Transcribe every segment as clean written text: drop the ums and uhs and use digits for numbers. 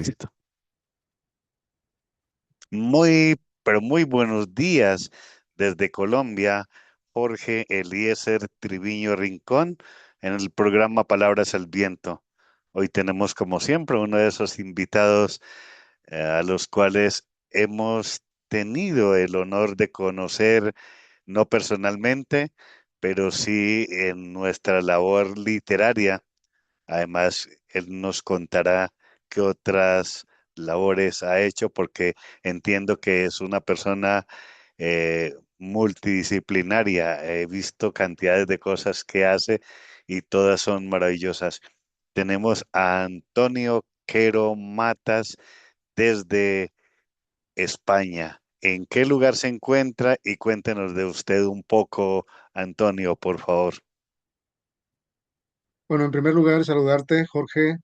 Listo. Muy, pero muy buenos días desde Colombia, Jorge Eliezer Triviño Rincón, en el programa Palabras al Viento. Hoy tenemos, como siempre, uno de esos invitados a los cuales hemos tenido el honor de conocer, no personalmente, pero sí en nuestra labor literaria. Además, él nos contará qué otras labores ha hecho, porque entiendo que es una persona multidisciplinaria. He visto cantidades de cosas que hace y todas son maravillosas. Tenemos a Antonio Quero Matas desde España. ¿En qué lugar se encuentra? Y cuéntenos de usted un poco, Antonio, por favor. Bueno, en primer lugar, saludarte, Jorge,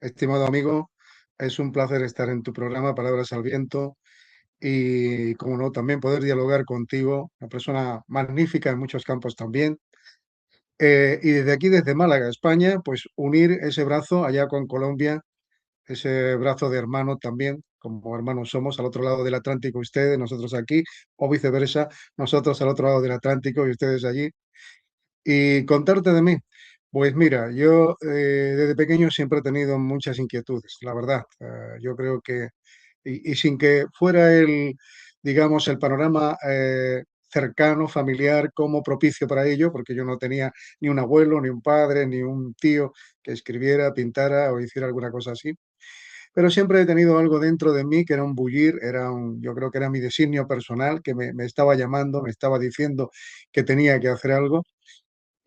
estimado amigo. Es un placer estar en tu programa Palabras al Viento y, como no, también poder dialogar contigo, una persona magnífica en muchos campos también. Y desde aquí, desde Málaga, España, pues unir ese brazo allá con Colombia, ese brazo de hermano también, como hermanos somos, al otro lado del Atlántico ustedes, nosotros aquí, o viceversa, nosotros al otro lado del Atlántico y ustedes allí. Y contarte de mí. Pues mira, yo desde pequeño siempre he tenido muchas inquietudes, la verdad. Yo creo que, y sin que fuera digamos, el panorama cercano, familiar, como propicio para ello, porque yo no tenía ni un abuelo, ni un padre, ni un tío que escribiera, pintara o hiciera alguna cosa así. Pero siempre he tenido algo dentro de mí que era un bullir, yo creo que era mi designio personal, que me estaba llamando, me estaba diciendo que tenía que hacer algo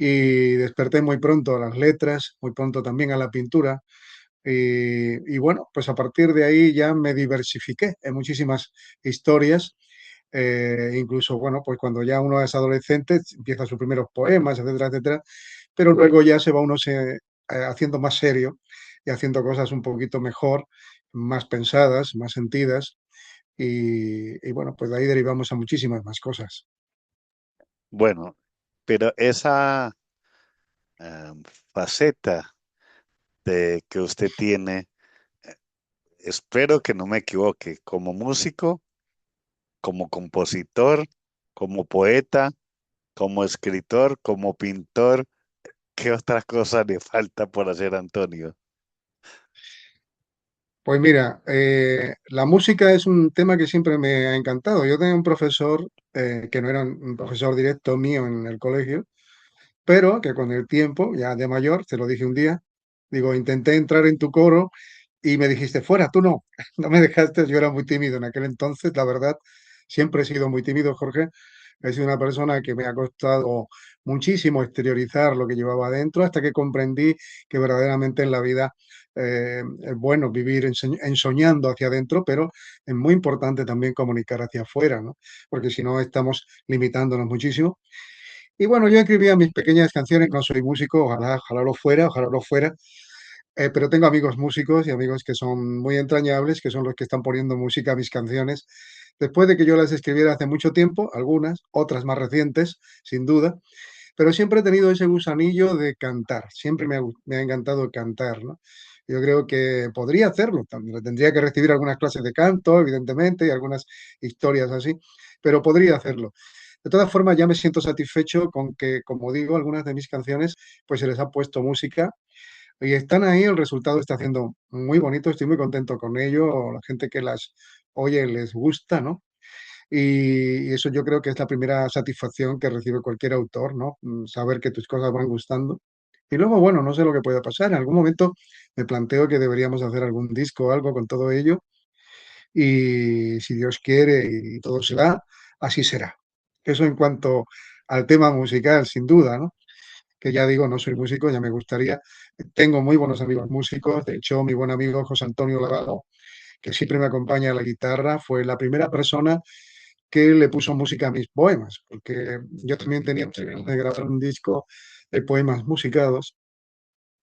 y desperté muy pronto a las letras, muy pronto también a la pintura. Y bueno, pues a partir de ahí ya me diversifiqué en muchísimas historias. Incluso, bueno, pues cuando ya uno es adolescente, empieza sus primeros poemas, etcétera, etcétera, pero luego ya se va uno haciendo más serio y haciendo cosas un poquito mejor, más pensadas, más sentidas. Y bueno, pues de ahí derivamos a muchísimas más cosas. Bueno, pero esa eh, faceta que usted tiene, espero que no me equivoque, como músico, como compositor, como poeta, como escritor, como pintor. ¿Qué otra cosa le falta por hacer, Antonio? Pues mira, la música es un tema que siempre me ha encantado. Yo tenía un profesor que no era un profesor directo mío en el colegio, pero que con el tiempo, ya de mayor, te lo dije un día, digo, intenté entrar en tu coro y me dijiste, fuera, tú no, no me dejaste, yo era muy tímido en aquel entonces, la verdad, siempre he sido muy tímido, Jorge. He sido una persona que me ha costado muchísimo exteriorizar lo que llevaba adentro hasta que comprendí que verdaderamente en la vida es bueno vivir ensoñando hacia adentro, pero es muy importante también comunicar hacia afuera, ¿no? Porque si no estamos limitándonos muchísimo. Y bueno, yo escribía mis pequeñas canciones, no soy músico, ojalá lo fuera, pero tengo amigos músicos y amigos que son muy entrañables, que son los que están poniendo música a mis canciones. Después de que yo las escribiera hace mucho tiempo, algunas, otras más recientes, sin duda, pero siempre he tenido ese gusanillo de cantar, siempre me ha encantado cantar, ¿no? Yo creo que podría hacerlo, también tendría que recibir algunas clases de canto, evidentemente, y algunas historias así, pero podría hacerlo. De todas formas, ya me siento satisfecho con que, como digo, algunas de mis canciones, pues se les ha puesto música y están ahí, el resultado está haciendo muy bonito, estoy muy contento con ello, la gente que las oye les gusta, ¿no? Y eso yo creo que es la primera satisfacción que recibe cualquier autor, ¿no? Saber que tus cosas van gustando. Y luego, bueno, no sé lo que pueda pasar. En algún momento me planteo que deberíamos hacer algún disco o algo con todo ello. Y si Dios quiere y todo se da, así será. Eso en cuanto al tema musical, sin duda, ¿no? Que ya digo, no soy músico, ya me gustaría. Tengo muy buenos amigos músicos. De hecho, mi buen amigo José Antonio Lavado, que siempre me acompaña a la guitarra, fue la primera persona que le puso música a mis poemas, porque yo también tenía ganas de grabar un disco de poemas musicados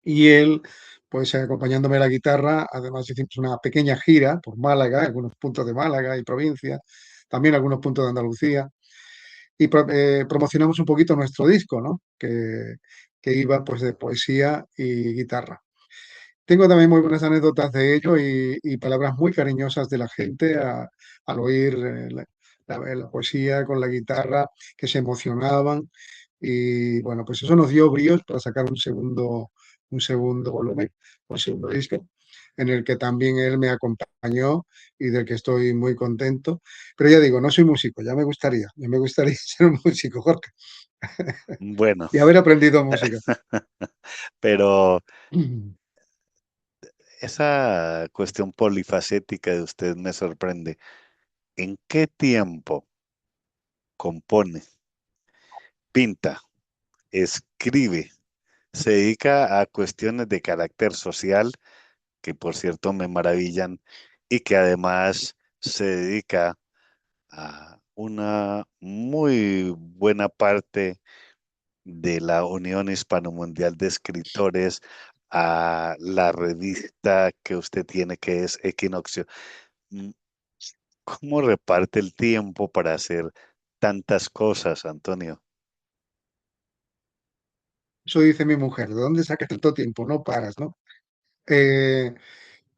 y él, pues acompañándome a la guitarra, además hicimos una pequeña gira por Málaga, algunos puntos de Málaga y provincia, también algunos puntos de Andalucía, y promocionamos un poquito nuestro disco, ¿no? Que iba pues de poesía y guitarra. tengo también muy buenas anécdotas de ello y palabras muy cariñosas de la gente al oír la poesía con la guitarra, que se emocionaban. Y bueno, pues eso nos dio bríos para sacar un segundo volumen, un segundo disco, en el que también él me acompañó y del que estoy muy contento. Pero ya digo, no soy músico, ya me gustaría ser un músico, Jorge, Bueno, y haber aprendido música. pero esa cuestión polifacética de usted me sorprende. ¿En qué tiempo compone, pinta, escribe, se dedica a cuestiones de carácter social, que por cierto me maravillan, y que además se dedica a una muy buena parte de la Unión Hispano-Mundial de Escritores, a la revista que usted tiene que es Equinoccio? Mm, ¿Cómo reparte el tiempo para hacer tantas cosas, Antonio? Eso dice mi mujer, ¿de dónde sacas tanto tiempo? No paras, ¿no? Eh,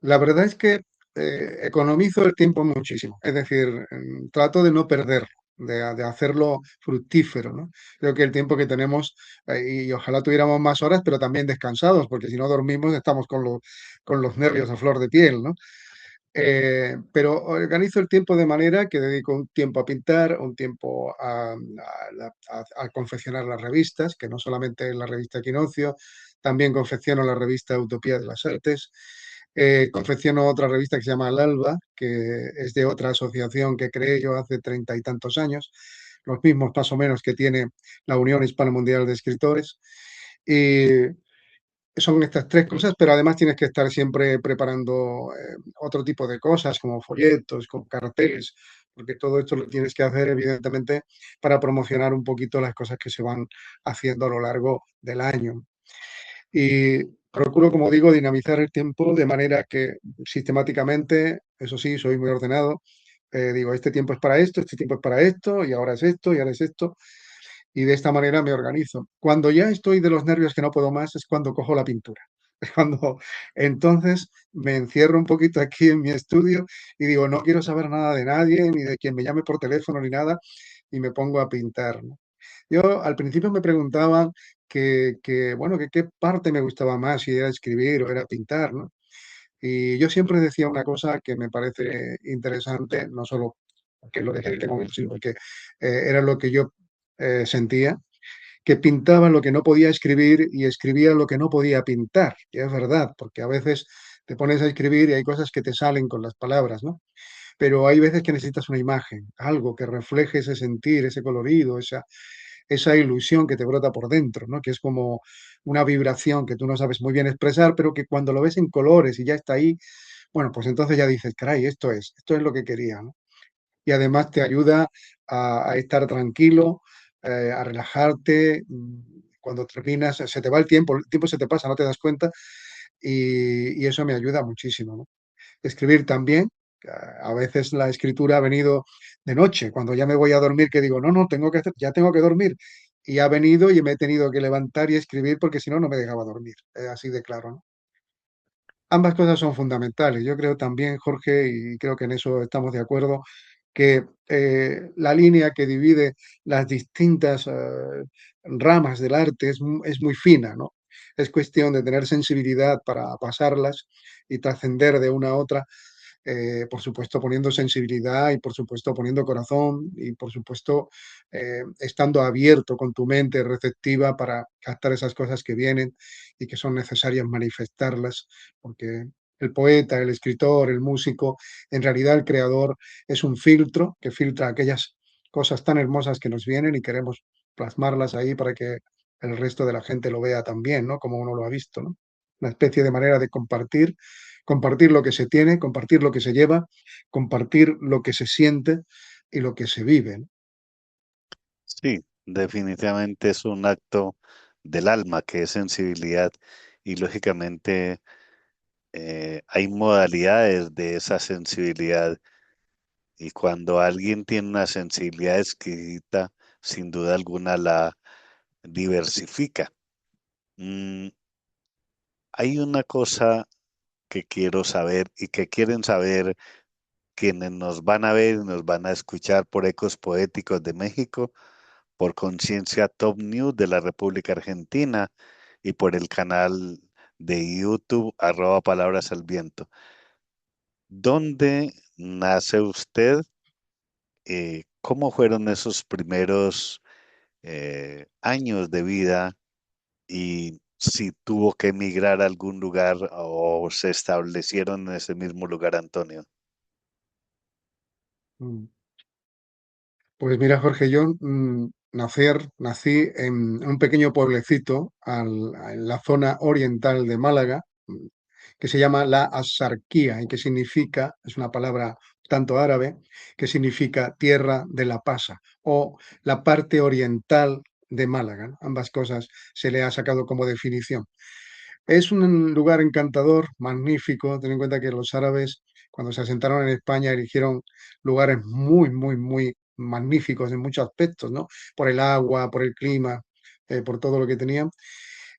La verdad es que economizo el tiempo muchísimo, es decir, trato de no perderlo, de hacerlo fructífero, ¿no? Creo que el tiempo que tenemos, y ojalá tuviéramos más horas, pero también descansados, porque si no dormimos estamos con los nervios a flor de piel, ¿no? Pero organizo el tiempo de manera que dedico un tiempo a pintar, un tiempo a confeccionar las revistas, que no solamente la revista Equinoccio, también confecciono la revista Utopía de las Artes. Confecciono otra revista que se llama El Alba, que es de otra asociación que creé yo hace 30 y tantos años, los mismos más o menos que tiene la Unión Hispano Mundial de Escritores. Y son estas tres cosas, pero además tienes que estar siempre preparando otro tipo de cosas, como folletos, con carteles, porque todo esto lo tienes que hacer, evidentemente, para promocionar un poquito las cosas que se van haciendo a lo largo del año. Y procuro, como digo, dinamizar el tiempo de manera que sistemáticamente, eso sí, soy muy ordenado, digo, este tiempo es para esto, este tiempo es para esto, y ahora es esto, y ahora es esto, y de esta manera me organizo. Cuando ya estoy de los nervios que no puedo más es cuando cojo la pintura. Es cuando entonces me encierro un poquito aquí en mi estudio y digo, no quiero saber nada de nadie, ni de quien me llame por teléfono, ni nada, y me pongo a pintar, ¿no? Yo al principio me preguntaban bueno, que qué parte me gustaba más, si era escribir o era pintar, ¿no? Y yo siempre decía una cosa que me parece interesante, no solo porque lo dejé de momento, sino porque era lo que yo sentía, que pintaba lo que no podía escribir y escribía lo que no podía pintar. Y es verdad, porque a veces te pones a escribir y hay cosas que te salen con las palabras, ¿no? Pero hay veces que necesitas una imagen, algo que refleje ese sentir, ese colorido, esa ilusión que te brota por dentro, ¿no? Que es como una vibración que tú no sabes muy bien expresar, pero que cuando lo ves en colores y ya está ahí, bueno, pues entonces ya dices, caray, esto es lo que quería, ¿no? Y además te ayuda a estar tranquilo, a relajarte. Cuando terminas, se te va el tiempo se te pasa, no te das cuenta, y eso me ayuda muchísimo, ¿no? Escribir también. A veces la escritura ha venido de noche, cuando ya me voy a dormir, que digo, no, no, ya tengo que dormir. Y ha venido y me he tenido que levantar y escribir porque si no, no me dejaba dormir. Así de claro, ¿no? Ambas cosas son fundamentales. Yo creo también, Jorge, y creo que en eso estamos de acuerdo, que la línea que divide las distintas ramas del arte es muy fina, ¿no? Es cuestión de tener sensibilidad para pasarlas y trascender de una a otra, por supuesto poniendo sensibilidad y por supuesto poniendo corazón y por supuesto estando abierto con tu mente receptiva para captar esas cosas que vienen y que son necesarias manifestarlas, porque el poeta, el escritor, el músico, en realidad el creador es un filtro que filtra aquellas cosas tan hermosas que nos vienen y queremos plasmarlas ahí para que el resto de la gente lo vea también, ¿no? Como uno lo ha visto, ¿no? Una especie de manera de compartir, compartir lo que se tiene, compartir lo que se lleva, compartir lo que se siente y lo que se vive, ¿no? Sí, definitivamente es un acto del alma que es sensibilidad y lógicamente hay modalidades de esa sensibilidad y cuando alguien tiene una sensibilidad exquisita, sin duda alguna la diversifica. Mm, Hay una cosa que quiero saber y que quieren saber quienes nos van a ver y nos van a escuchar por Ecos Poéticos de México, por Conciencia Top News de la República Argentina y por el canal de YouTube @Palabras al Viento. ¿Dónde nace usted? ¿Cómo fueron esos primeros años de vida y si tuvo que emigrar a algún lugar o se establecieron en ese mismo lugar, Antonio? Mm. Pues mira, Jorge, yo nací en un pequeño pueblecito en la zona oriental de Málaga, que se llama La Axarquía y que significa, es una palabra tanto árabe, que significa tierra de la pasa o la parte oriental de Málaga, ¿no? Ambas cosas se le ha sacado como definición. Es un lugar encantador, magnífico. Ten en cuenta que los árabes, cuando se asentaron en España, eligieron lugares muy, muy, muy magníficos en muchos aspectos, ¿no? Por el agua, por el clima, por todo lo que tenían.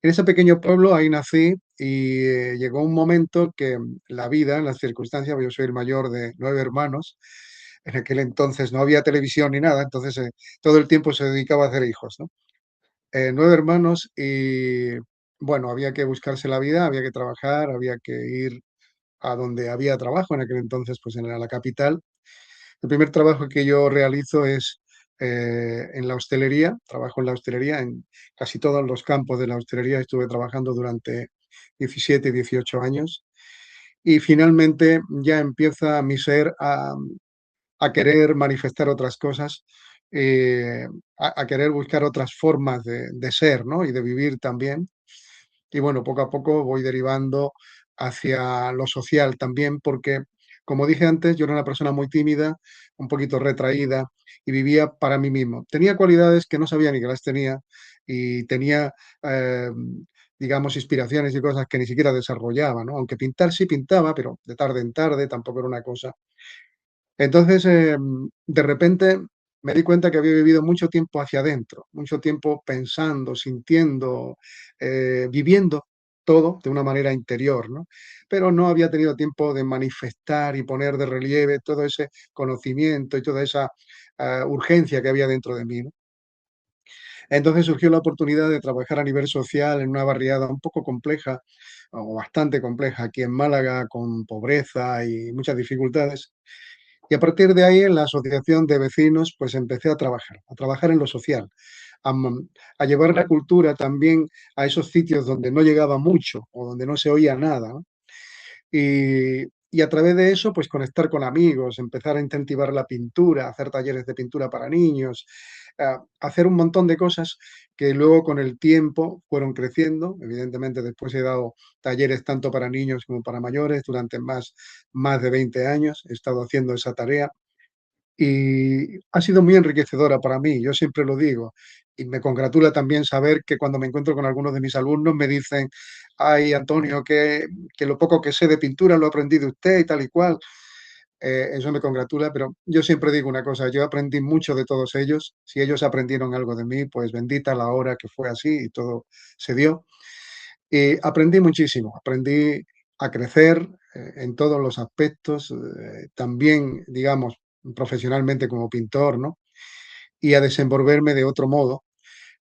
En ese pequeño pueblo ahí nací y llegó un momento que la vida, las circunstancias, pues yo soy el mayor de 9 hermanos, en aquel entonces no había televisión ni nada, entonces todo el tiempo se dedicaba a hacer hijos, ¿no? 9 hermanos y bueno, había que buscarse la vida, había que trabajar, había que ir a donde había trabajo, en aquel entonces pues en la capital. El primer trabajo que yo realizo es en la hostelería, trabajo en la hostelería, en casi todos los campos de la hostelería estuve trabajando durante 17, 18 años y finalmente ya empieza mi ser a querer manifestar otras cosas, eh, a querer buscar otras formas de ser, ¿no? Y de vivir también. Y bueno, poco a poco voy derivando hacia lo social también, porque, como dije antes, yo era una persona muy tímida, un poquito retraída y vivía para mí mismo. Tenía cualidades que no sabía ni que las tenía y tenía, eh, digamos, inspiraciones y cosas que ni siquiera desarrollaba, ¿no? Aunque pintar sí pintaba, pero de tarde en tarde tampoco era una cosa. Entonces, de repente me di cuenta que había vivido mucho tiempo hacia adentro, mucho tiempo pensando, sintiendo, viviendo todo de una manera interior, ¿no? Pero no había tenido tiempo de manifestar y poner de relieve todo ese conocimiento y toda esa urgencia que había dentro de mí, ¿no? Entonces surgió la oportunidad de trabajar a nivel social en una barriada un poco compleja, o bastante compleja, aquí en Málaga, con pobreza y muchas dificultades. Y a partir de ahí, en la asociación de vecinos, pues empecé a trabajar en lo social, a llevar la cultura también a esos sitios donde no llegaba mucho o donde no se oía nada, ¿no? Y a través de eso, pues conectar con amigos, empezar a incentivar la pintura, hacer talleres de pintura para niños, hacer un montón de cosas que luego con el tiempo fueron creciendo. Evidentemente, después he dado talleres tanto para niños como para mayores durante más de 20 años. He estado haciendo esa tarea y ha sido muy enriquecedora para mí, yo siempre lo digo. Y me congratula también saber que cuando me encuentro con algunos de mis alumnos me dicen, ay, Antonio, que lo poco que sé de pintura lo aprendí de usted y tal y cual. Eso me congratula, pero yo siempre digo una cosa, yo aprendí mucho de todos ellos. Si ellos aprendieron algo de mí, pues bendita la hora que fue así y todo se dio. Y aprendí muchísimo, aprendí a crecer en todos los aspectos, también, digamos, profesionalmente como pintor, ¿no? Y a desenvolverme de otro modo.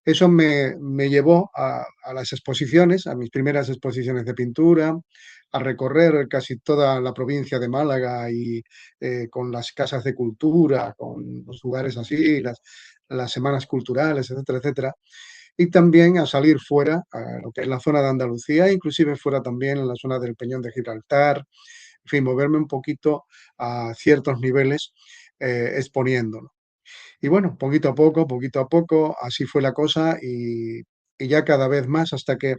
Eso me llevó a las exposiciones, a mis primeras exposiciones de pintura, a recorrer casi toda la provincia de Málaga y con las casas de cultura, con los lugares así, las semanas culturales, etcétera, etcétera y también a salir fuera, a lo que es la zona de Andalucía, inclusive fuera también en la zona del Peñón de Gibraltar, en fin, moverme un poquito a ciertos niveles exponiéndolo. Y bueno, poquito a poco, así fue la cosa y ya cada vez más hasta que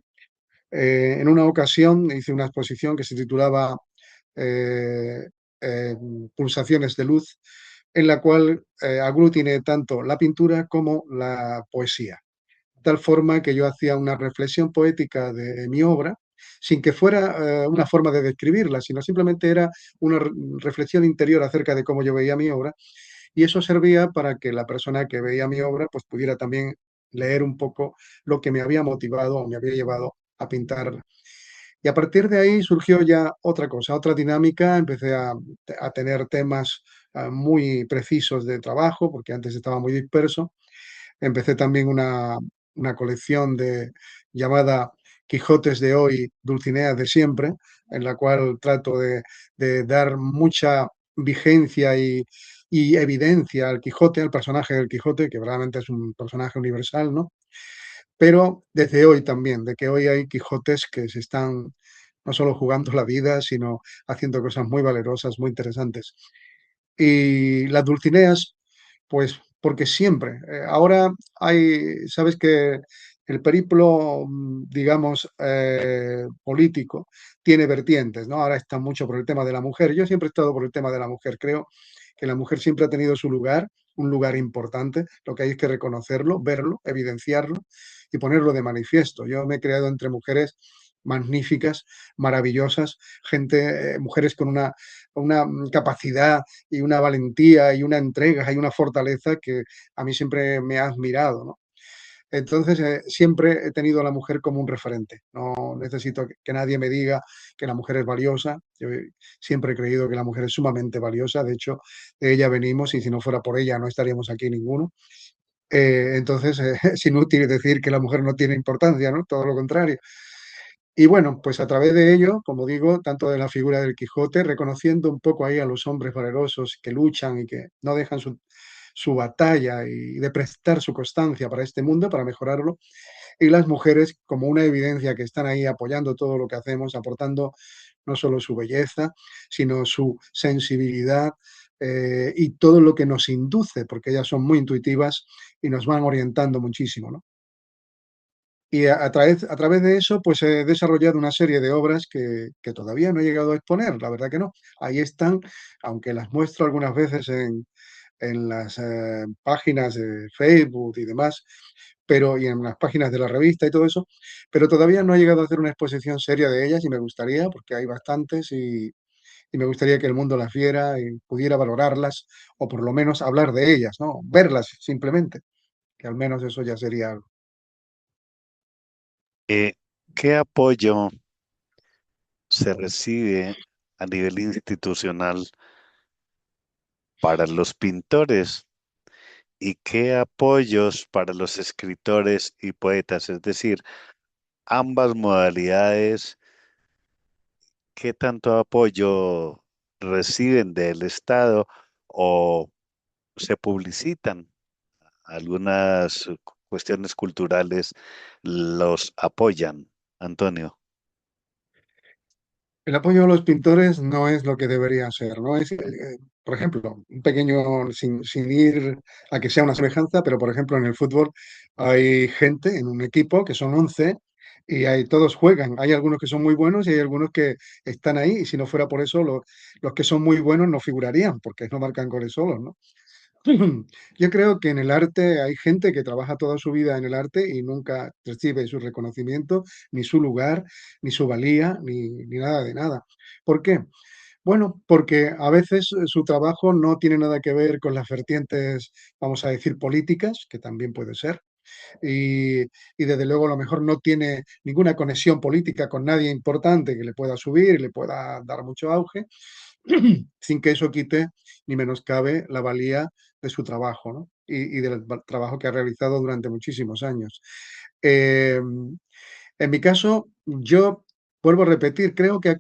en una ocasión hice una exposición que se titulaba eh, eh, Pulsaciones de Luz, en la cual aglutiné tanto la pintura como la poesía tal forma que yo hacía una reflexión poética de mi obra, sin que fuera una forma de describirla, sino simplemente era una reflexión interior acerca de cómo yo veía mi obra, y eso servía para que la persona que veía mi obra pues pudiera también leer un poco lo que me había motivado o me había llevado a pintar. Y a partir de ahí surgió ya otra cosa, otra dinámica. Empecé a tener temas muy precisos de trabajo, porque antes estaba muy disperso. Empecé también una colección llamada Quijotes de hoy, Dulcineas de siempre, en la cual trato de dar mucha vigencia y evidencia al Quijote, al personaje del Quijote, que realmente es un personaje universal, ¿no? Pero desde hoy también, de que hoy hay Quijotes que se están no solo jugando la vida, sino haciendo cosas muy valerosas, muy interesantes. Y las Dulcineas, pues porque siempre, ahora sabes que el periplo, digamos, político tiene vertientes, ¿no? Ahora está mucho por el tema de la mujer. Yo siempre he estado por el tema de la mujer. Creo que la mujer siempre ha tenido su lugar, un lugar importante. Lo que hay es que reconocerlo, verlo, evidenciarlo y ponerlo de manifiesto. Yo me he creado entre mujeres magníficas, maravillosas, mujeres con una capacidad y una valentía y una entrega y una fortaleza que a mí siempre me ha admirado, ¿no? Entonces, siempre he tenido a la mujer como un referente. No necesito que nadie me diga que la mujer es valiosa. Yo siempre he creído que la mujer es sumamente valiosa. De hecho, de ella venimos y si no fuera por ella no estaríamos aquí ninguno. Entonces, es inútil decir que la mujer no tiene importancia, ¿no? Todo lo contrario. Y bueno, pues a través de ello, como digo, tanto de la figura del Quijote, reconociendo un poco ahí a los hombres valerosos que luchan y que no dejan su batalla y de prestar su constancia para este mundo, para mejorarlo, y las mujeres como una evidencia que están ahí apoyando todo lo que hacemos, aportando no solo su belleza, sino su sensibilidad y todo lo que nos induce, porque ellas son muy intuitivas y nos van orientando muchísimo, ¿no? Y a través de eso, pues he desarrollado una serie de obras que todavía no he llegado a exponer, la verdad que no. Ahí están, aunque las muestro algunas veces en las páginas de Facebook y demás, pero y en las páginas de la revista y todo eso, pero todavía no he llegado a hacer una exposición seria de ellas y me gustaría, porque hay bastantes y me gustaría que el mundo las viera y pudiera valorarlas o por lo menos hablar de ellas, ¿no? Verlas simplemente, que al menos eso ya sería algo. Eh, ¿Qué apoyo se recibe a nivel institucional para los pintores y qué apoyos para los escritores y poetas? Es decir, ambas modalidades, ¿qué tanto apoyo reciben del Estado o se publicitan? Algunas cuestiones culturales los apoyan, Antonio. El apoyo a los pintores no es lo que debería ser, ¿no? Por ejemplo, un pequeño, sin ir a que sea una semejanza, pero por ejemplo en el fútbol hay gente en un equipo que son 11 y todos juegan. Hay algunos que son muy buenos y hay algunos que están ahí y si no fuera por eso, los que son muy buenos no figurarían porque no marcan goles solos, ¿no? Yo creo que en el arte hay gente que trabaja toda su vida en el arte y nunca recibe su reconocimiento, ni su lugar, ni su valía, ni nada de nada. ¿Por qué? Bueno, porque a veces su trabajo no tiene nada que ver con las vertientes, vamos a decir, políticas, que también puede ser, y, y desde luego a lo mejor no tiene ninguna conexión política con nadie importante que le pueda subir y le pueda dar mucho auge, sin que eso quite ni menoscabe la valía de su trabajo, ¿no? Y del trabajo que ha realizado durante muchísimos años. Eh, en mi caso, yo vuelvo a repetir, creo que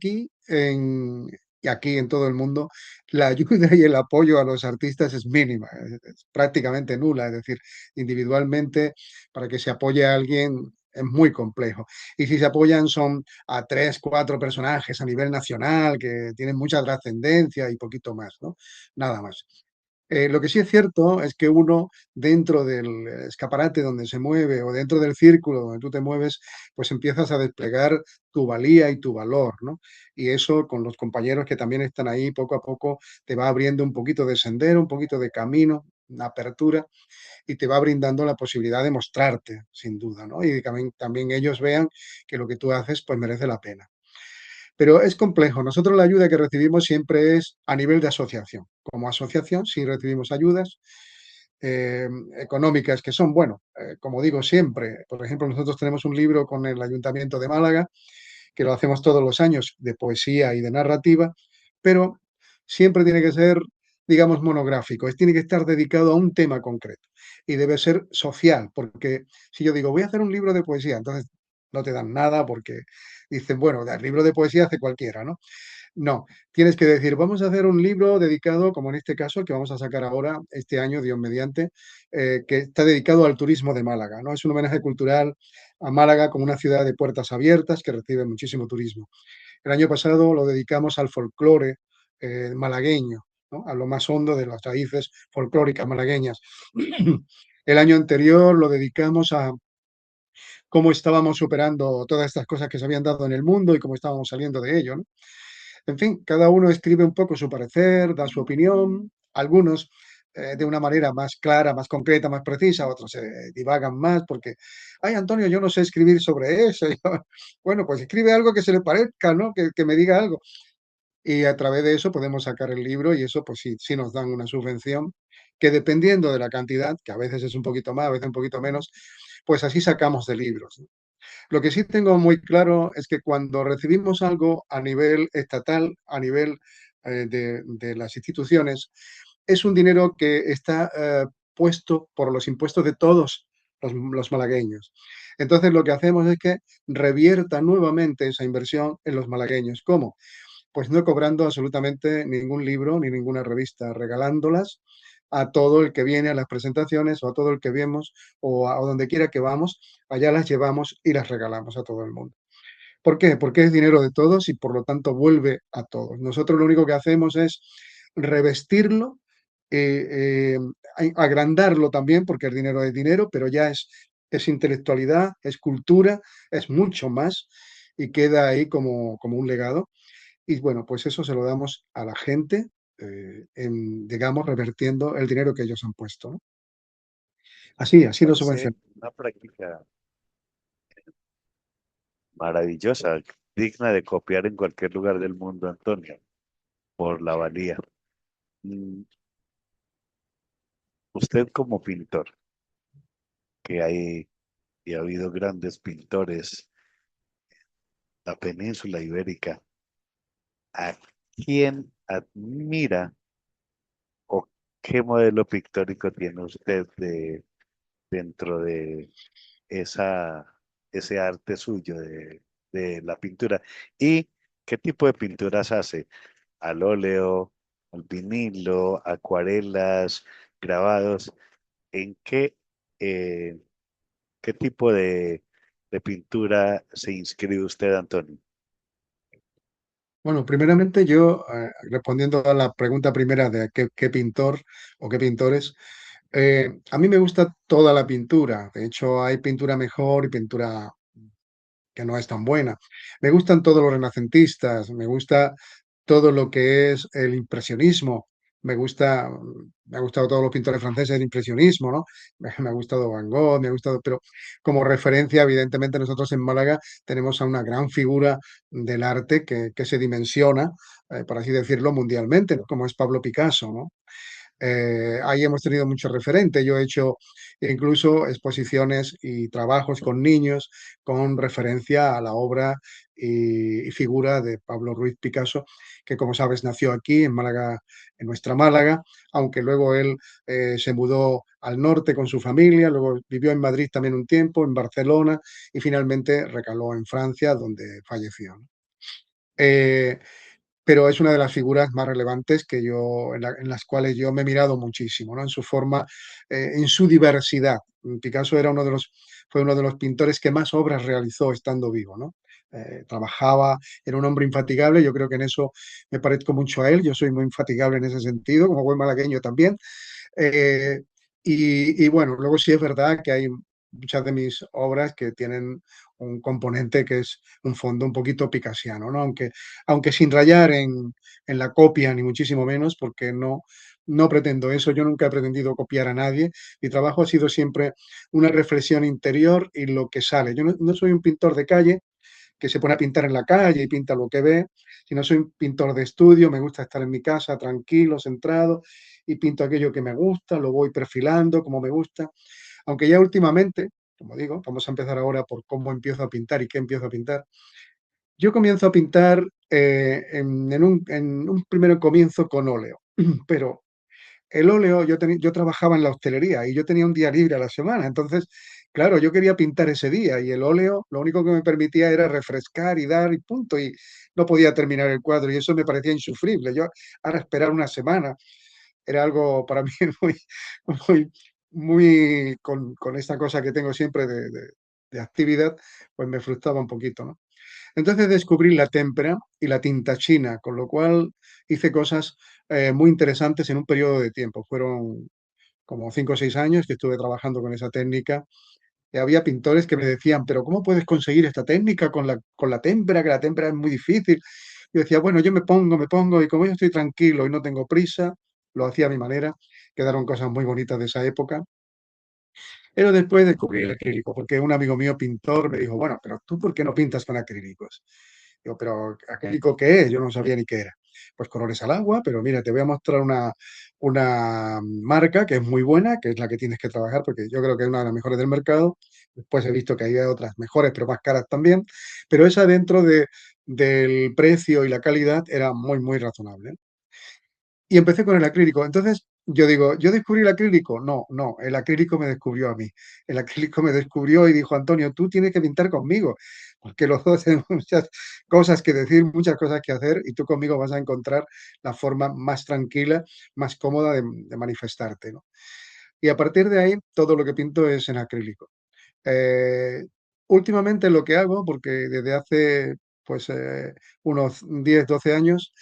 y aquí en todo el mundo, la ayuda y el apoyo a los artistas es mínima, es prácticamente nula. Es decir, individualmente, para que se apoye a alguien es muy complejo. Y si se apoyan son a tres, cuatro personajes a nivel nacional que tienen mucha trascendencia y poquito más, ¿no? Nada más. Lo que sí es cierto es que uno dentro del escaparate donde se mueve o dentro del círculo donde tú te mueves, pues empiezas a desplegar tu valía y tu valor, ¿no? Y eso con los compañeros que también están ahí, poco a poco te va abriendo un poquito de sendero, un poquito de camino, una apertura y te va brindando la posibilidad de mostrarte, sin duda, ¿no? Y también ellos vean que lo que tú haces pues merece la pena. Pero es complejo. Nosotros la ayuda que recibimos siempre es a nivel de asociación. Como asociación sí recibimos ayudas económicas que son, bueno, como digo siempre, por ejemplo, nosotros tenemos un libro con el Ayuntamiento de Málaga que lo hacemos todos los años de poesía y de narrativa, pero siempre tiene que ser, digamos, monográfico, tiene que estar dedicado a un tema concreto y debe ser social, porque si yo digo, voy a hacer un libro de poesía, entonces no te dan nada porque dicen, bueno, el libro de poesía hace cualquiera, ¿no? No, tienes que decir, vamos a hacer un libro dedicado, como en este caso, el que vamos a sacar ahora, este año, Dios mediante, que está dedicado al turismo de Málaga, ¿no? Es un homenaje cultural a Málaga como una ciudad de puertas abiertas que recibe muchísimo turismo. El año pasado lo dedicamos al folclore malagueño, ¿no? A lo más hondo de las raíces folclóricas malagueñas. El año anterior lo dedicamos a cómo estábamos superando todas estas cosas que se habían dado en el mundo y cómo estábamos saliendo de ello, ¿no? En fin, cada uno escribe un poco su parecer, da su opinión, algunos de una manera más clara, más concreta, más precisa, otros divagan más porque, ay, Antonio, yo no sé escribir sobre eso. Bueno, pues escribe algo que se le parezca, ¿no? Que me diga algo. Y a través de eso podemos sacar el libro y eso, pues sí, sí nos dan una subvención que dependiendo de la cantidad, que a veces es un poquito más, a veces un poquito menos, pues así sacamos de libros, ¿no? Lo que sí tengo muy claro es que cuando recibimos algo a nivel estatal, a nivel de las instituciones, es un dinero que está puesto por los impuestos de todos los malagueños. Entonces lo que hacemos es que revierta nuevamente esa inversión en los malagueños. ¿Cómo? Pues no cobrando absolutamente ningún libro ni ninguna revista, regalándolas a todo el que viene a las presentaciones o a todo el que vemos o a donde quiera que vamos, allá las llevamos y las regalamos a todo el mundo. ¿Por qué? Porque es dinero de todos y por lo tanto vuelve a todos. Nosotros lo único que hacemos es revestirlo, eh, agrandarlo también, porque el dinero es dinero, pero ya es intelectualidad, es cultura, es mucho más y queda ahí como un legado. Y bueno, pues eso se lo damos a la gente, digamos, revertiendo el dinero que ellos han puesto, ¿no? Así lo Parece subvencionamos. una práctica maravillosa, digna de copiar en cualquier lugar del mundo, Antonio, por la valía. Mm, Usted como pintor, que hay y ha habido grandes pintores en la península ibérica, ¿a quién admira o qué modelo pictórico tiene usted dentro de esa, ese arte suyo de la pintura? ¿Y qué tipo de pinturas hace? ¿Al óleo, al vinilo, acuarelas, grabados? ¿En eh, qué tipo de pintura se inscribe usted, Antonio? Bueno, primeramente yo, respondiendo a la pregunta primera de qué pintor o qué pintores, a mí me gusta toda la pintura. De hecho, hay pintura mejor y pintura que no es tan buena. Me gustan todos los renacentistas, me gusta todo lo que es el impresionismo, me ha gustado todos los pintores franceses del impresionismo, ¿no? Me ha gustado Van Gogh, me ha gustado, pero como referencia, evidentemente, nosotros en Málaga tenemos a una gran figura del arte que se dimensiona, por así decirlo, mundialmente, ¿no? Como es Pablo Picasso, ¿no? Ahí hemos tenido muchos referentes. Yo he hecho incluso exposiciones y trabajos con niños con referencia a la obra y figura de Pablo Ruiz Picasso, que como sabes nació aquí en Málaga, en nuestra Málaga, aunque luego él se mudó al norte con su familia, luego vivió en Madrid también un tiempo, en Barcelona y finalmente recaló en Francia, donde falleció, ¿no? Eh, pero es una de las figuras más relevantes que en las cuales yo me he mirado muchísimo, ¿no? En su forma, en su diversidad. Picasso fue uno de los pintores que más obras realizó estando vivo, ¿no? Trabajaba, era un hombre infatigable, yo creo que en eso me parezco mucho a él, yo soy muy infatigable en ese sentido, como buen malagueño también. Eh, y bueno, luego sí es verdad que hay muchas de mis obras que tienen un componente que es un fondo un poquito picasiano, ¿no? Aunque sin rayar en la copia, ni muchísimo menos, porque no pretendo eso, yo nunca he pretendido copiar a nadie, mi trabajo ha sido siempre una reflexión interior y lo que sale. Yo no soy un pintor de calle que se pone a pintar en la calle y pinta lo que ve, sino soy un pintor de estudio, me gusta estar en mi casa tranquilo, centrado, y pinto aquello que me gusta, lo voy perfilando como me gusta, aunque ya últimamente, como digo, vamos a empezar ahora por cómo empiezo a pintar y qué empiezo a pintar. Yo comienzo a pintar en un primer comienzo con óleo, pero el óleo, yo trabajaba en la hostelería y yo tenía un día libre a la semana, entonces, claro, yo quería pintar ese día y el óleo lo único que me permitía era refrescar y dar y punto, y no podía terminar el cuadro y eso me parecía insufrible. Yo ahora esperar una semana era algo para mí muy, muy con esta cosa que tengo siempre de actividad, pues me frustraba un poquito, ¿no? Entonces descubrí la témpera y la tinta china, con lo cual hice cosas muy interesantes en un periodo de tiempo. Fueron como 5 o 6 años que estuve trabajando con esa técnica. Y había pintores que me decían, pero ¿cómo puedes conseguir esta técnica con la témpera? Que la témpera es muy difícil. Yo decía, bueno, yo me pongo, y como yo estoy tranquilo y no tengo prisa, lo hacía a mi manera. Quedaron cosas muy bonitas de esa época. Pero después descubrí el acrílico, porque un amigo mío pintor me dijo, bueno, pero tú ¿por qué no pintas con acrílicos? Digo, pero ¿acrílico qué es? Yo no sabía ni qué era. Pues colores al agua, pero mira, te voy a mostrar una marca que es muy buena, que es la que tienes que trabajar, porque yo creo que es una de las mejores del mercado. Después he visto que hay otras mejores, pero más caras también. Pero esa dentro del precio y la calidad era muy, muy razonable. Y empecé con el acrílico. Entonces, yo digo, ¿yo descubrí el acrílico? No, no, el acrílico me descubrió a mí. El acrílico me descubrió y dijo, Antonio, tú tienes que pintar conmigo, porque los dos tenemos muchas cosas que decir, muchas cosas que hacer, y tú conmigo vas a encontrar la forma más tranquila, más cómoda de manifestarte, ¿no? Y a partir de ahí, todo lo que pinto es en acrílico. Eh, Últimamente lo que hago, porque desde hace pues unos 10 12 años,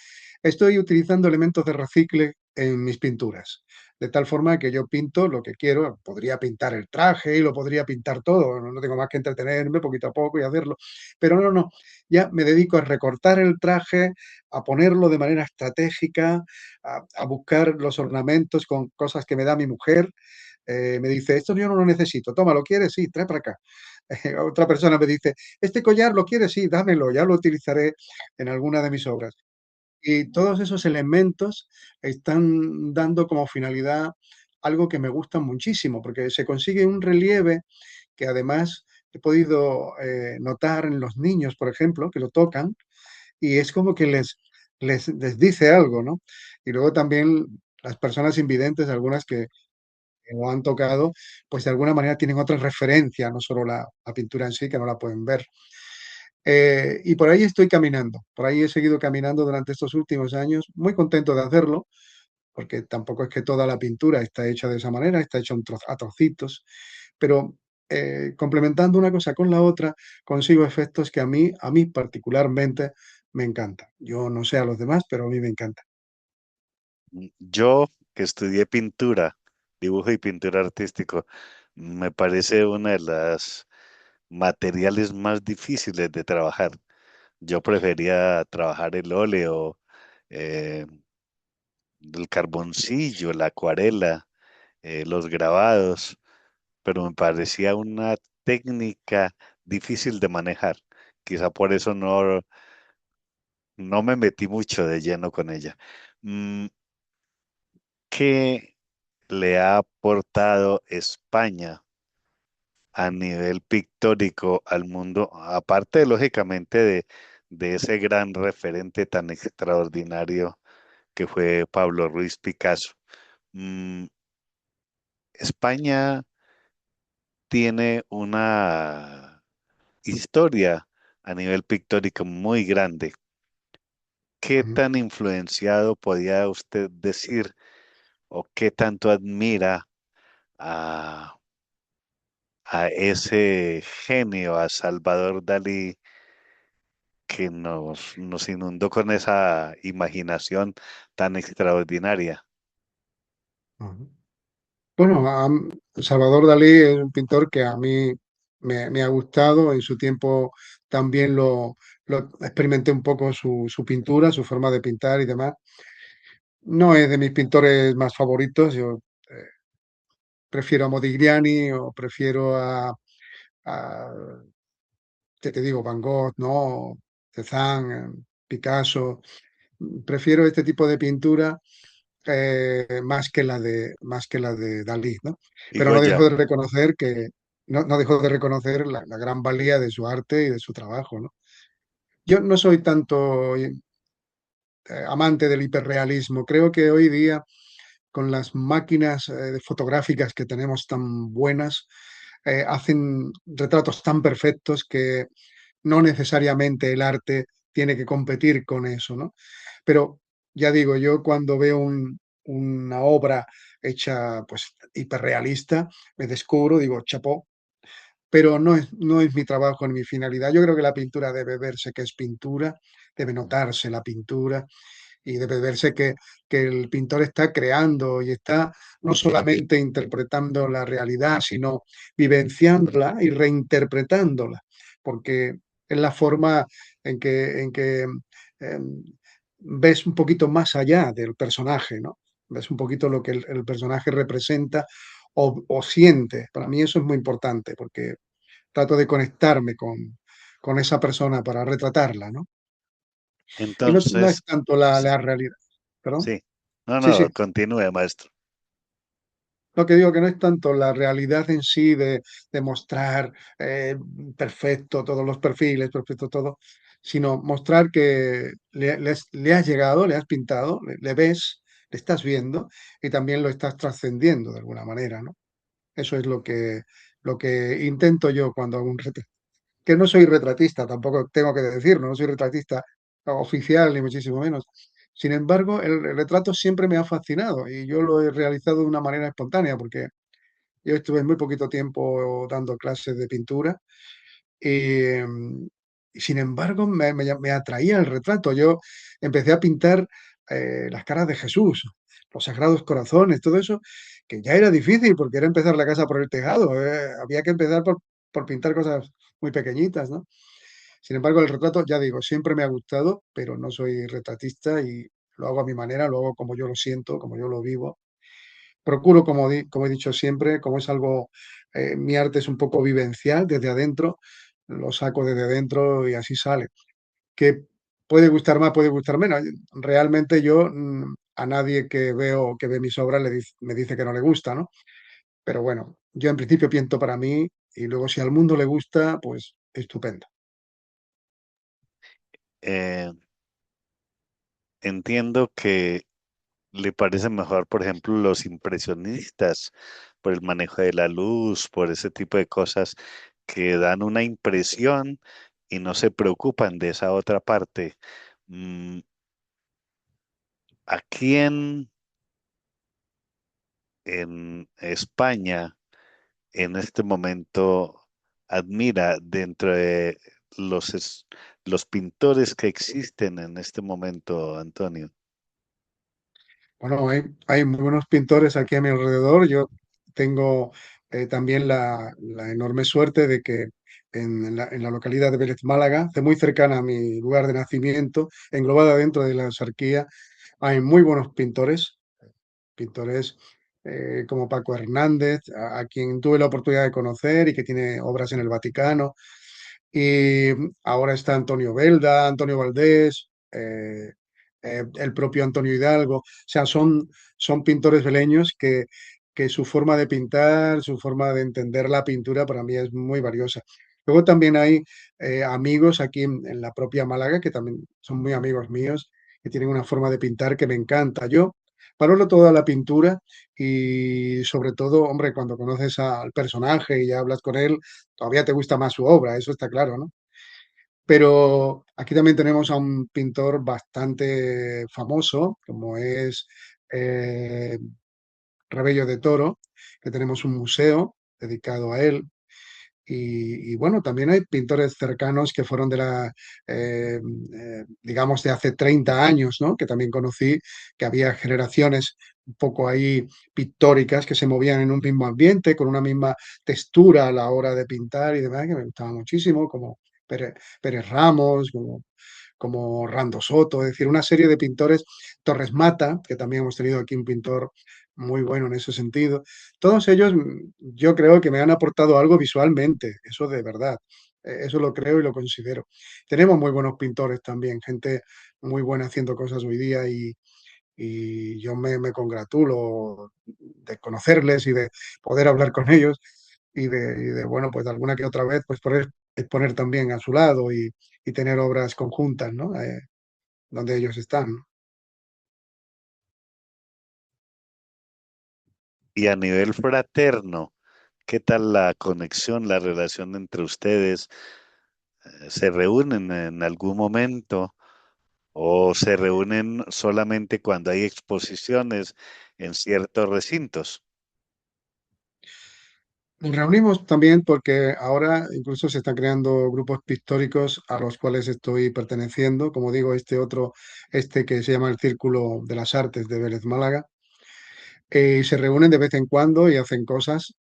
estoy utilizando elementos de recicle en mis pinturas. De tal forma que yo pinto lo que quiero, podría pintar el traje y lo podría pintar todo, no tengo más que entretenerme poquito a poco y hacerlo. Pero no, no, ya me dedico a recortar el traje, a ponerlo de manera estratégica, a buscar los ornamentos con cosas que me da mi mujer. Me dice, esto yo no lo necesito, toma, ¿lo quieres? Sí, trae para acá. Otra persona me dice, este collar lo quieres, sí, dámelo, ya lo utilizaré en alguna de mis obras. Y todos esos elementos están dando como finalidad algo que me gusta muchísimo, porque se consigue un relieve que además he podido notar en los niños, por ejemplo, que lo tocan, y es como que les dice algo, ¿no? Y luego también las personas invidentes, algunas que lo han tocado, pues de alguna manera tienen otra referencia, no solo la pintura en sí, que no la pueden ver. Y por ahí estoy caminando, por ahí he seguido caminando durante estos últimos años, muy contento de hacerlo, porque tampoco es que toda la pintura está hecha de esa manera, está hecha a trocitos, pero complementando una cosa con la otra, consigo efectos que a mí particularmente me encantan. Yo no sé a los demás, pero a mí me encanta. Yo que estudié pintura, dibujo y pintura artístico, me parece una de las materiales más difíciles de trabajar. Yo prefería trabajar el óleo, eh, el carboncillo, la acuarela, los grabados, pero me parecía una técnica difícil de manejar. Quizá por eso no me metí mucho de lleno con ella. Mm, ¿Qué le ha aportado España a nivel pictórico al mundo, aparte lógicamente de ese gran referente tan extraordinario que fue Pablo Ruiz Picasso? Mm, España tiene una historia a nivel pictórico muy grande. ¿Qué Ujú, tan influenciado podía usted decir o qué tanto admira a, a ese genio, a Salvador Dalí, que nos inundó con esa imaginación tan extraordinaria? ujú. Bueno, Salvador Dalí es un pintor que a mí me ha gustado. En su tiempo también lo experimenté un poco su pintura, su forma de pintar y demás. No es de mis pintores más favoritos. Yo eh, prefiero a Modigliani o prefiero a, ¿qué te digo? Van Gogh, ¿no? Cézanne, Picasso. Prefiero este tipo de pintura más que la de Dalí, ¿no? Y Pero no Goya, dejo de reconocer que no dejo de reconocer la gran valía de su arte y de su trabajo, ¿no? yo no soy tanto amante del hiperrealismo. Creo que hoy día, con las máquinas fotográficas que tenemos tan buenas, hacen retratos tan perfectos que no necesariamente el arte tiene que competir con eso, ¿no? Pero ya digo, yo cuando veo una obra hecha pues hiperrealista, me descubro, digo, chapó, pero no es mi trabajo ni mi finalidad. Yo creo que la pintura debe verse que es pintura, debe notarse la pintura y debe verse que el pintor está creando y está no solamente interpretando la realidad, sino vivenciándola y reinterpretándola, porque es la forma en que ves un poquito más allá del personaje, ¿no? Ves un poquito lo que el personaje representa o siente. Para mí eso es muy importante, porque trato de conectarme con esa persona para retratarla, ¿no? Y no es Entonces, tanto sí, la realidad. ¿Perdón? sí. No, Sí, sí. no, continúe, maestro. Lo que digo que no es tanto la realidad en sí de mostrar perfecto todos los perfiles, perfecto todo, sino mostrar que le has llegado, le has pintado, le ves, le estás viendo y también lo estás trascendiendo de alguna manera, ¿no? Eso es lo que intento yo cuando hago un retrato. Que no soy retratista, tampoco tengo que decirlo, no soy retratista oficial ni muchísimo menos. Sin embargo, el retrato siempre me ha fascinado y yo lo he realizado de una manera espontánea porque yo estuve muy poquito tiempo dando clases de pintura y, y sin embargo me atraía el retrato. Yo empecé a pintar las caras de Jesús, los sagrados corazones, todo eso, que ya era difícil porque era empezar la casa por el tejado. Había que empezar por pintar cosas muy pequeñitas, ¿no? Sin embargo, el retrato, ya digo, siempre me ha gustado, pero no soy retratista y lo hago a mi manera, lo hago como yo lo siento, como yo lo vivo. Procuro, como he dicho siempre, como es algo, mi arte es un poco vivencial desde adentro, lo saco desde adentro y así sale. Que puede gustar más, puede gustar menos. Realmente yo a nadie que veo que ve mis obras me dice que no le gusta, ¿no? Pero bueno, yo en principio pinto para mí y luego si al mundo le gusta, pues estupendo. Eh, Entiendo que le parece mejor, por ejemplo, los impresionistas, por el manejo de la luz, por ese tipo de cosas que dan una impresión y no se preocupan de esa otra parte. Mm, ¿A quién en España en este momento admira dentro de los, los pintores que existen en este momento, Antonio? Bueno, hay muy buenos pintores aquí a mi alrededor. Yo tengo también la enorme suerte de que en la localidad de Vélez Málaga, muy cercana a mi lugar de nacimiento, englobada dentro de la Axarquía, hay muy buenos pintores como Paco Hernández, a quien tuve la oportunidad de conocer y que tiene obras en el Vaticano. Y ahora está Antonio Belda, Antonio Valdés, el propio Antonio Hidalgo. O sea, son pintores beleños que su forma de pintar, su forma de entender la pintura para mí es muy valiosa. Luego también hay amigos aquí en la propia Málaga que también son muy amigos míos, que tienen una forma de pintar que me encanta. Yo valoro toda la pintura y sobre todo, hombre, cuando conoces al personaje y ya hablas con él, todavía te gusta más su obra, eso está claro, ¿no? Pero aquí también tenemos a un pintor bastante famoso, como es eh, Rebello de Toro, que tenemos un museo dedicado a él. Y bueno, también hay pintores cercanos que fueron digamos, de hace 30 años, ¿no? Que también conocí, que había generaciones un poco ahí pictóricas que se movían en un mismo ambiente, con una misma textura a la hora de pintar y demás, que me gustaba muchísimo, como Pérez Ramos, como Rando Soto, es decir, una serie de pintores, Torres Mata, que también hemos tenido aquí un pintor muy bueno en ese sentido. Todos ellos yo creo que me han aportado algo visualmente, eso de verdad. Eso lo creo y lo considero. Tenemos muy buenos pintores también, gente muy buena haciendo cosas hoy día y yo me congratulo de conocerles y de poder hablar con ellos y de, bueno, pues de alguna que otra vez, pues exponer también a su lado y tener obras conjuntas, ¿no? Donde ellos están, ¿no? Y a nivel fraterno, ¿qué tal la conexión, la relación entre ustedes? ¿Se reúnen en algún momento o se reúnen solamente cuando hay exposiciones en ciertos recintos? Nos reunimos también porque ahora incluso se están creando grupos pictóricos a los cuales estoy perteneciendo, como digo, este otro, este que se llama el Círculo de las Artes de Vélez Málaga. Se reúnen de vez en cuando y hacen cosas.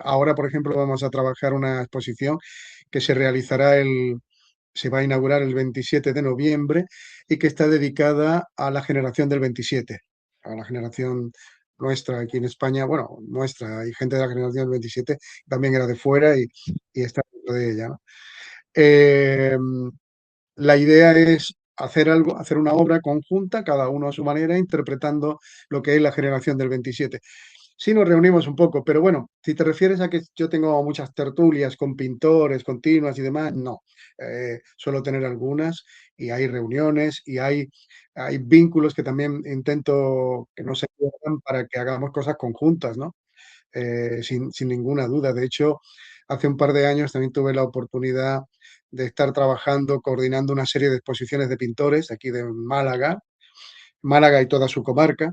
Ahora, por ejemplo, vamos a trabajar una exposición que se realizará se va a inaugurar el 27 de noviembre y que está dedicada a la generación del 27, a la generación nuestra aquí en España. Bueno, nuestra, hay gente de la generación del 27, también era de fuera y está dentro de ella, ¿no? Eh, la idea es hacer algo, hacer una obra conjunta, cada uno a su manera, interpretando lo que es la generación del 27. Sí nos reunimos un poco, pero bueno, si te refieres a que yo tengo muchas tertulias con pintores continuas y demás, no. Suelo tener algunas y hay reuniones y hay vínculos que también intento que no se pierdan para que hagamos cosas conjuntas, ¿no? Sin ninguna duda. De hecho, hace un par de años también tuve la oportunidad de estar trabajando, coordinando una serie de exposiciones de pintores aquí de Málaga, Málaga y toda su comarca,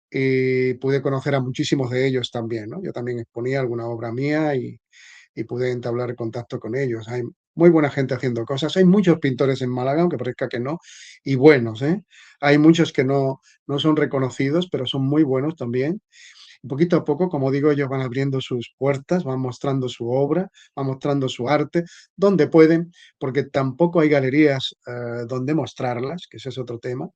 y pude conocer a muchísimos de ellos también, ¿no? Yo también exponía alguna obra mía y pude entablar contacto con ellos. Hay muy buena gente haciendo cosas. Hay muchos pintores en Málaga, aunque parezca que no, y buenos, ¿eh? Hay muchos que no son reconocidos, pero son muy buenos también. Poquito a poco, como digo, ellos van abriendo sus puertas, van mostrando su obra, van mostrando su arte, donde pueden, porque tampoco hay galerías donde mostrarlas, que ese es otro tema.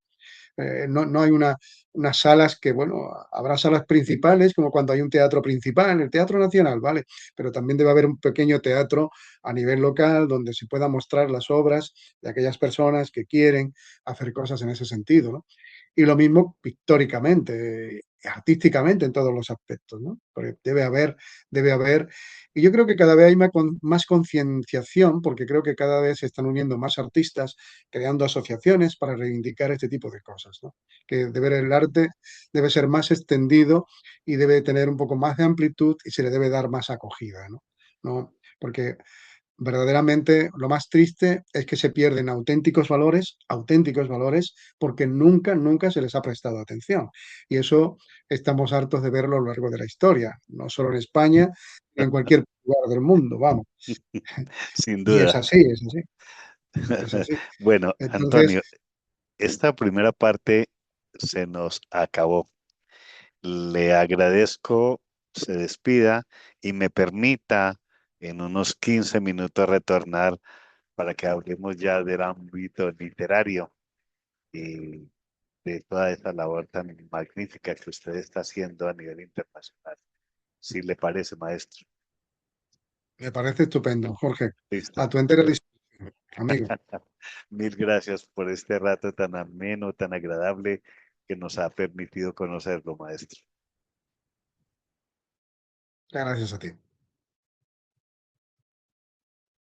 No hay unas salas que, bueno, habrá salas principales, como cuando hay un teatro principal, el Teatro Nacional, ¿vale? Pero también debe haber un pequeño teatro a nivel local donde se pueda mostrar las obras de aquellas personas que quieren hacer cosas en ese sentido, ¿no? Y lo mismo pictóricamente, artísticamente en todos los aspectos, ¿no? Porque debe haber, y yo creo que cada vez hay más concienciación, porque creo que cada vez se están uniendo más artistas, creando asociaciones para reivindicar este tipo de cosas, ¿no? Que de ver el arte debe ser más extendido y debe tener un poco más de amplitud y se le debe dar más acogida, ¿no? ¿No? Porque verdaderamente lo más triste es que se pierden auténticos valores, porque nunca, nunca se les ha prestado atención. Y eso estamos hartos de verlo a lo largo de la historia, no solo en España, sino en cualquier lugar del mundo, vamos. Sin Y duda. es así, es así. Bueno, Entonces, Antonio, esta primera parte se nos acabó. Le agradezco, se despida y me permita en unos 15 minutos retornar para que hablemos ya del ámbito literario y de toda esa labor tan magnífica que usted está haciendo a nivel internacional. Si le parece, maestro. me parece estupendo, Jorge. A Listo. tu entera disposición, amigo. Mil gracias por este rato tan ameno, tan agradable que nos ha permitido conocerlo, maestro. Gracias a ti.